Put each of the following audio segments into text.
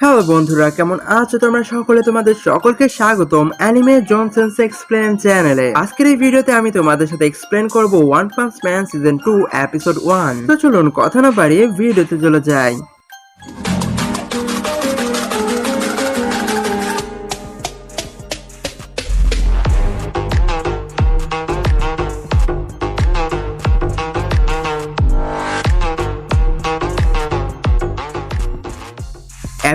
Hello বন্ধুরা, কেমন আছো তোমরা সকলে? তোমাদের সকলকে স্বাগতম অ্যানিমে জনসেন্স এক্সপ্লেন চ্যানেলে। আজকের এই ভিডিওতে আমি তোমাদের সাথে এক্সপ্লেন করব one punch man season 2 episode 1। তো চলুন কথা না বাড়িয়ে ভিডিওতে চলে যাই।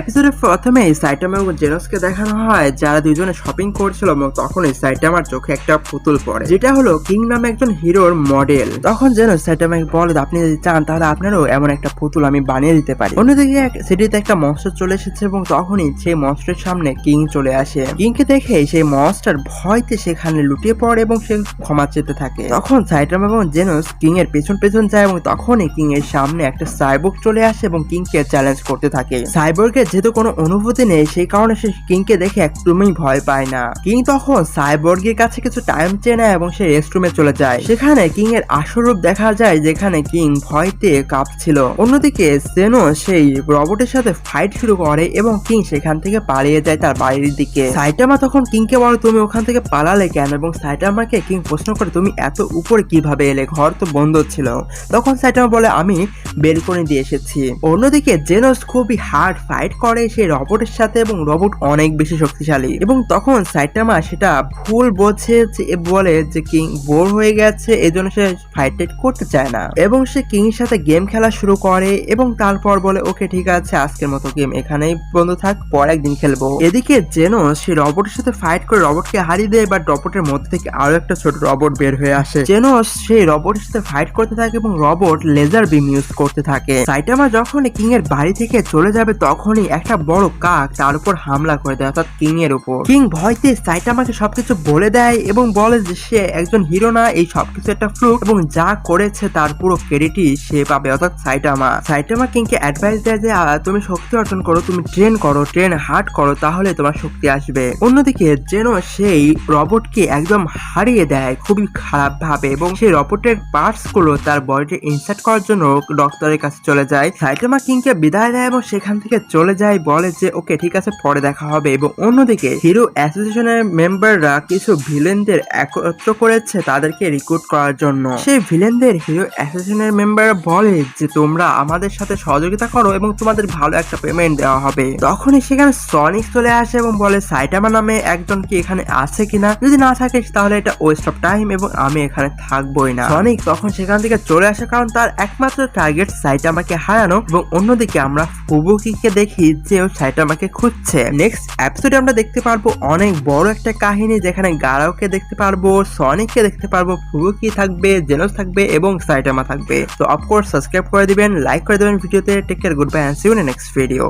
এপিসোডের প্রথমে সাইটামা এবং জেনোসকে দেখানো হয় যারা দুইজনে শপিং করছিল এবং তখনই সাইটামার চোখে একটা পুতুল পড়ে, যেটা হলো কিং নামে একজন হিরোর মডেল। তখন জেনোস সাইটামাকে বলে, আপনি যদি চান তাহলে আপনারও এমন একটা পুতুল আমি বানিয়ে দিতে পারি। অন্যদিকে সিটিতে একটা মনস্টার চলে এসেছে এবং তখনই সেই মনস্টারের সামনে কিং চলে আসে। কিংকে দেখে সেই মনস্টার ভয়তে সেখানে লুটিয়ে পড়ে এবং সে ক্ষমা চেতে থাকে। তখন সাইটামা এবং জেনোস কিং এর পেছন পেছন যায় এবং তখনই কিং এর সামনে একটা সাইবর্গ চলে আসে এবং কিংকে চ্যালেঞ্জ করতে থাকে। সাইবর্গের যেহেতু কোনো অনুভূতি নেই সেই কারণে সে কিংকে দেখে একদমই ভয় পায় না। কিং তখন সাইবর্গের কাছে কিছু টাইম চেয়ে নেয় এবং সে রেস্টরুমে চলে যায়। সেখানে কিং এর আসল রূপ দেখা যায়, যেখানে কিং ভয়তে কাঁপছিল। অন্যদিকে সেনো সেই রবটের সাথে ফাইট শুরু করে এবং কিং সেখান থেকে পালিয়ে যায় তার বাড়ির দিকে। সাইটামা তখন কিংকে বলে, তুমি ওখান থেকে পালালে কেন? এবং সাইটামাকে কিং প্রশ্ন করে, তুমি এত উপরে কিভাবে এলে? ঘর তো বন্ধ ছিল। তখন সাইটামা বলে, আমি বেলকনি দিয়ে এসেছি। অন্যদিকে জেনোস খুবই হার্ড ফাইট করে সেই রবটের সাথে এবং রবট অনেক বেশি শক্তিশালী। এবং তখন সাইটামা সেটা ভুল বোঝে, বলে যে কিং বোর হয়ে গেছে, এজন্য সে ফাইট করতে চায় না এবং সে কিং এর সাথে গেম খেলা শুরু করে এবং তারপর বলে, ওকে ঠিক আছে, আজকের মতো গেম এখানেই বন্ধ থাক, পর একদিন খেলবো। এদিকে জেনোস সে রবটের সাথে ফাইট করে রবটকে হারিয়ে দেয়, বাট রবটের মধ্যে থেকে আরো একটা ছোট রবট বের হয়ে আসে। জেনোস সেই রবটের সাথে ফাইট করতে থাকে এবং রবট লেজার বিম ইউজ করতে থাকে। সাইটামা যখন কিং এর বাড়ি থেকে চলে যাবে তখনই একটা বড় কাক তার উপর হামলা করে দেয়, অর্থাৎ কিং এর উপর। কিং ভয়তে সাইটামাকে সবকিছু বলে দেয় এবং বলে যে সে একজন হিরো না, এই সবকিছু একটা ফ্লুক এবং যা করেছে তার পুরো ক্রেডিটই সে পাবে, অর্থাৎ সাইটামা কিংকে অ্যাডভাইস দেয় যে তুমি শক্তি অর্জন করো, তুমি ট্রেন হার্ড করো, তাহলে তোমার শক্তি আসবে। অন্যদিকে জেনো সেই রবটকে একদম হারিয়ে দেয় খুবই খারাপ ভাবে এবং সেই রবটের পার্টস গুলো তার বডিতে ইনসার্ট করার জন্য ডক্টরের কাছে চলে যায়। সাইটামা কিংকে বিদায় দেয় এবং সেখান থেকে চলে যায়, বলে যে ওকে ঠিক আছে, পরে দেখা হবে। এবং অন্যদিকে হিরো অ্যাসোসিয়েশনের মেম্বাররা কিছু ভিলেনদের একত্র করেছে তাদেরকে রিক্রুট করার জন্য। সেই ভিলেনদের হিরো অ্যাসোসিয়েশনের মেম্বাররা বলে যে তোমরা আমাদের সাথে সহযোগিতা করো এবং তোমাদের ভালো একটা পেমেন্ট দেওয়া হবে। তখনই সেখানে সনিক চলে আসে এবং বলে, সাইটামা নামে একজন কি এখানে আছে কিনা? যদি না থাকে তাহলে এটা ওয়েস্ট অফ টাইম এবং আমি এখানে থাকবোই না। সনিক তখন সেখান থেকে চলে আসে কারণ তার একমাত্র টার্গেট সাইটামাকে হারানো। এবং অন্যদিকে আমরা ফুবুকিকে দেখি যে ও সাইটামাকে খুঁজছে। নেক্সট এপিসোডে আমরা দেখতে পারবো অনেক বড় একটা কাহিনী, যেখানে গারাওকে দেখতে পারবো, সনিককে দেখতে পারবো, ফুবুকি থাকবে, জেনোস থাকবে এবং সাইটামা থাকবে। তো অফকোর্স সাবস্ক্রাইব করে দিবেন, লাইক করে দিবেন ভিডিওতে। Take care, good bye and see you in next video.